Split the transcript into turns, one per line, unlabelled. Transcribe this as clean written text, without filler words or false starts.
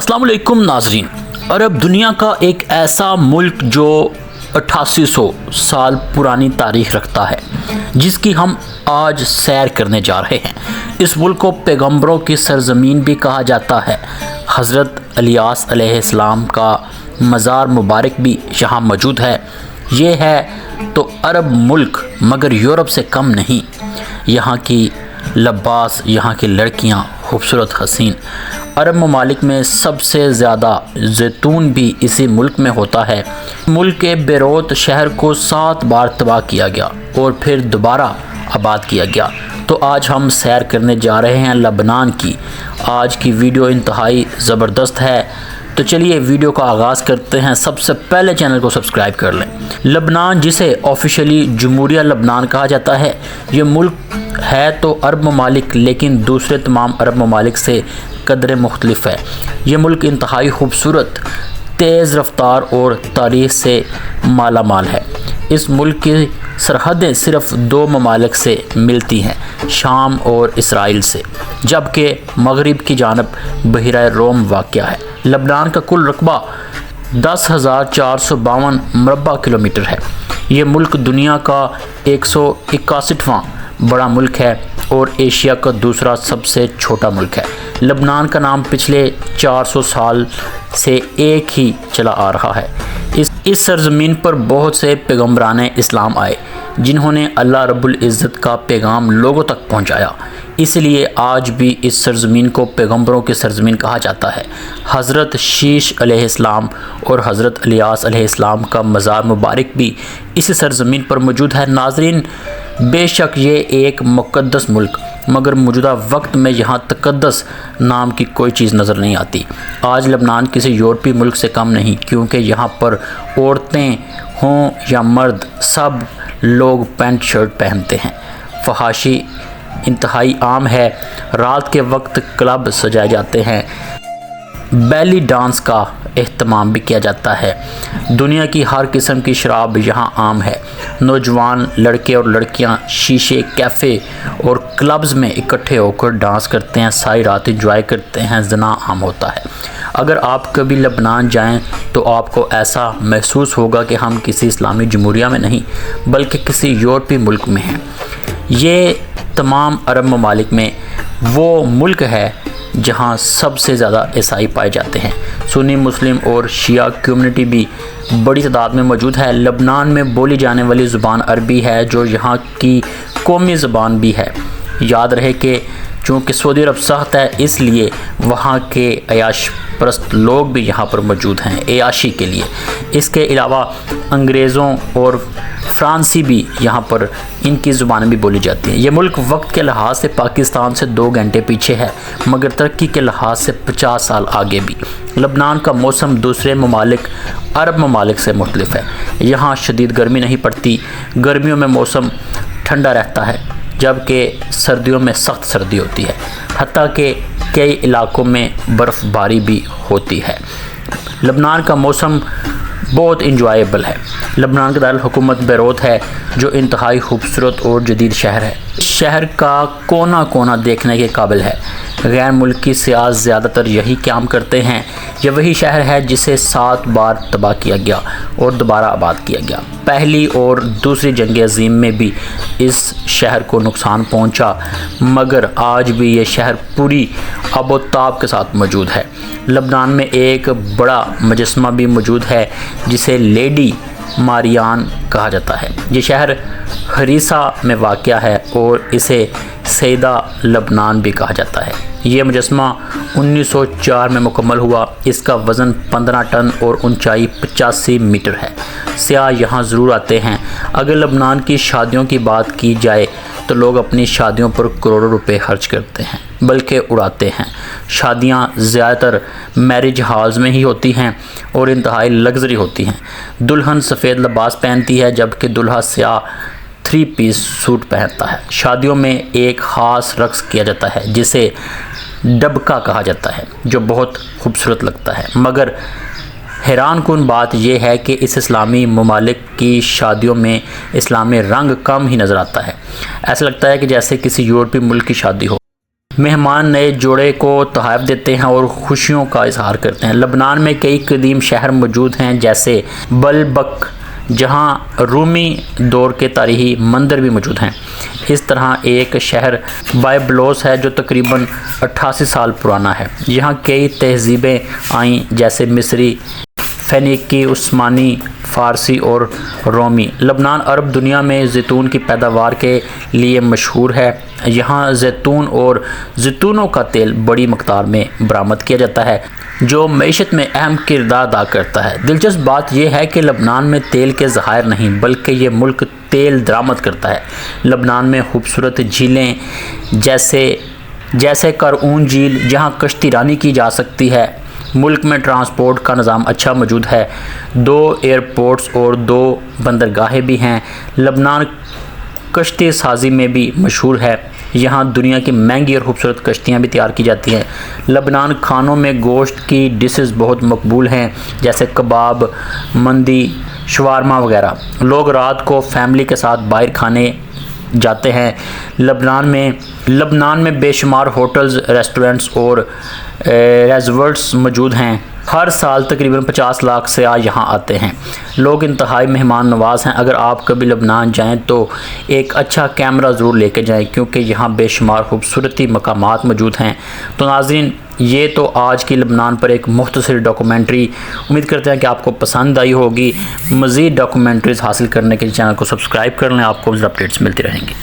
अस्सलाम वालेकुम नाजरीन। अरब दुनिया का एक ऐसा मुल्क जो 8800 साल पुरानी तारीख रखता है, जिसकी हम आज सैर करने जा रहे हैं। इस मुल्क को पैगंबरों की सरजमीन भी कहा जाता है। हज़रत इलियास अलैहिस्सलाम का मज़ार मुबारक भी यहाँ मौजूद है। ये है तो अरब मुल्क, मगर यूरोप से कम नहीं। यहाँ की लिबास, यहाँ की लड़कियाँ खूबसूरत हसीन। अरब ममालिक में सबसे ज़्यादा जैतून भी इसी मुल्क में होता है। मुल्क के बेरूत शहर को 7 बार तबाह किया गया और फिर दोबारा आबाद किया गया। तो आज हम सैर करने जा रहे हैं लबनान की। आज की वीडियो इंतहाई ज़बरदस्त है, तो चलिए वीडियो का आगाज़ करते हैं। सबसे पहले चैनल को सब्सक्राइब कर लें। लबनान, जिसे ऑफिशियली जमहूरिया लबनान कहा जाता है, ये मुल्क है तो अरब ममालिक, लेकिन दूसरे तमाम अरब ममालिक से कदर मुख्तलिफ है। ये मुल्क इंतहाई खूबसूरत, तेज़ रफ्तार और तारीख़ से माला माल है। इस मुल्क की सरहदें सिर्फ़ 2 ममालिक से मिलती हैं, शाम और इसराइल से, जबकि मगरिब की जानब बहिरा रोम वाक़या है। लबनान का कुल रकबा 10,452 मरबा किलोमीटर है। ये मुल्क दुनिया का 161वां बड़ा मुल्क है और एशिया का दूसरा सबसे छोटा मुल्क है। लबनान का नाम पिछले 400 साल से एक ही चला आ रहा है। इस सरजमीन पर बहुत से पैगम्बराने इस्लाम आए, जिन्होंने अल्लाह रब्बुल इज़्ज़त का पैगाम लोगों तक पहुंचाया। इसलिए आज भी इस सरजमीन को पैगम्बरों की सरजमीन कहा जाता है। हज़रत शीश अलैहिस्सलाम और हज़रत इलियास अलैहिस्सलाम का मज़ार मुबारक भी इसी सरजमीन पर मौजूद है। नाज़रीन, बेशक ये एक मुक़द्दस मुल्क, मगर मौजूदा वक्त में यहाँ तक़द्दस नाम की कोई चीज़ नज़र नहीं आती। आज लबनान किसी यूरोपीय मुल्क से कम नहीं, क्योंकि यहाँ पर औरतें हों या मर्द, सब लोग पैंट शर्ट पहनते हैं। फहाशी इंतहाई आम है। रात के वक्त क्लब सजाए जाते हैं। बैली डांस का एहतमाम भी किया जाता है। दुनिया की हर किस्म की शराब यहाँ आम है। नौजवान लड़के और लड़कियाँ शीशे, कैफ़े और क्लब्स में इकट्ठे होकर डांस करते हैं, सारी रात इंजॉय करते हैं। ज़ना आम होता है। अगर आप कभी लबनान जाएं तो आपको ऐसा महसूस होगा कि हम किसी इस्लामी जमहूरिया में नहीं, बल्कि किसी यूरोपीय मुल्क में हैं। ये तमाम अरब ममालिक में वो मुल्क है जहाँ सबसे ज़्यादा ईसाई पाए जाते हैं। सुन्नी, मुस्लिम और शिया कम्युनिटी भी बड़ी तादाद में मौजूद है। लबनान में बोली जाने वाली ज़ुबान अरबी है, जो यहाँ की कौमी ज़ुबान भी है। याद रहे कि चूँकि सऊदी अरब सख्त है, इसलिए वहाँ के अयाश परस्त लोग भी यहाँ पर मौजूद हैं अयाशी के लिए। इसके अलावा अंग्रेज़ों और फ़्रांसी भी यहाँ पर इनकी ज़ुबानें भी बोली जाती हैं। ये मुल्क वक्त के लिहाज से पाकिस्तान से 2 घंटे पीछे है, मगर तरक्की के लिहाज से 50 साल आगे भी। लबनान का मौसम दूसरे ममालिक अरब ममालिक से मुख्तलिफ है। यहाँ शदीद गर्मी नहीं पड़ती। गर्मियों में मौसम ठंडा रहता है, जबकि सर्दियों में सख्त सर्दी होती है। हत्ता कि कई इलाकों में बर्फ़बारी भी होती है। लबनान का मौसम बहुत इंजॉयबल है। लबनान का दारुल हुकूमत बेरूत है, जो इंतहाई खूबसूरत और जदीद शहर है। शहर का कोना कोना देखने के काबिल है। गैर मुल्की सियाह ज़्यादातर यही काम करते हैं। यह वही शहर है जिसे 7 बार तबाह किया गया और दोबारा आबाद किया गया। पहली और दूसरी जंग अज़ीम में भी इस शहर को नुकसान पहुंचा, मगर आज भी ये शहर पूरी आबोताब के साथ मौजूद है। लबनान में एक बड़ा मुजस्मा भी मौजूद है, जिसे लेडी मारियान कहा जाता है। ये शहर हरीसा में वाक़या है और इसे सैदा लबनान भी कहा जाता है। ये मुजस्मा 1904 में मुकम्मल हुआ। इसका वज़न 15 टन और ऊंचाई 85 मीटर है। सियाह यहाँ ज़रूर आते हैं। अगर लबनान की शादियों की बात की जाए तो लोग अपनी शादियों पर करोड़ों रुपए खर्च करते हैं, बल्कि उड़ाते हैं। शादियाँ ज़्यादातर मैरिज हॉल्स में ही होती हैं और इंतहाई लग्जरी होती हैं। दुल्हन सफ़ेद लिबास पहनती है, जबकि दूल्हा स्याह 3 पीस सूट पहनता है। शादियों में एक ख़ास रक़्स किया जाता है, जिसे डबका कहा जाता है, जो बहुत खूबसूरत लगता है। मगर हैरान कुन बात यह है कि इस इस्लामी ममालिक की शादियों में इस्लामी रंग कम ही नज़र आता है। ऐसा लगता है कि जैसे किसी यूरोपीय मुल्क की शादी हो। مہمان نئے جوڑے کو تحائف دیتے ہیں اور خوشیوں کا اظہار کرتے ہیں۔ لبنان میں کئی قدیم شہر موجود ہیں جیسے بلبک، جہاں رومی دور کے تاریخی مندر بھی موجود ہیں۔ اس طرح ایک شہر بائبلوس ہے جو تقریباً 88 سال پرانا ہے۔ یہاں کئی تہذیبیں آئیں جیسے مصری، فینیکی، عثمانی، فارسی اور رومی۔ لبنان عرب دنیا میں زیتون کی پیداوار کے لیے مشہور ہے۔ یہاں زیتون اور زیتونوں کا تیل بڑی مقدار میں برآمد کیا جاتا ہے جو معیشت میں اہم کردار ادا کرتا ہے۔ دلچسپ بات یہ ہے کہ لبنان میں تیل کے ذخائر نہیں بلکہ یہ ملک تیل درآمد کرتا ہے۔ لبنان میں خوبصورت جھیلیں جیسے قرعون جھیل جہاں کشتی رانی کی جا سکتی ہے۔ ملک میں ٹرانسپورٹ کا نظام اچھا موجود ہے، 2 ایئرپورٹس اور 2 بندرگاہیں بھی ہیں۔ لبنان کشتی سازی میں بھی مشہور ہے، یہاں دنیا کی مہنگی اور خوبصورت کشتیاں بھی تیار کی جاتی ہیں۔ لبنان کھانوں میں گوشت کی ڈشز بہت مقبول ہیں جیسے کباب، مندی، شوارما وغیرہ۔ لوگ رات کو فیملی کے ساتھ باہر کھانے جاتے ہیں۔ لبنان میں بے شمار ہوٹلز، ریسٹورنٹس اور ریزورٹس موجود ہیں۔ ہر سال تقریباً 50 لاکھ سیاح یہاں آتے ہیں۔ لوگ انتہائی مہمان نواز ہیں۔ اگر آپ کبھی لبنان جائیں تو ایک اچھا کیمرہ ضرور لے کے جائیں کیونکہ یہاں بے شمار خوبصورتی مقامات موجود ہیں۔ تو ناظرین، یہ تو آج کی لبنان پر ایک مختصر ڈاکومنٹری، امید کرتے ہیں کہ آپ کو پسند آئی ہوگی۔ مزید ڈاکومنٹریز حاصل کرنے کے لیے چینل کو سبسکرائب کر لیں، آپ کو اپڈیٹس ملتی رہیں گی۔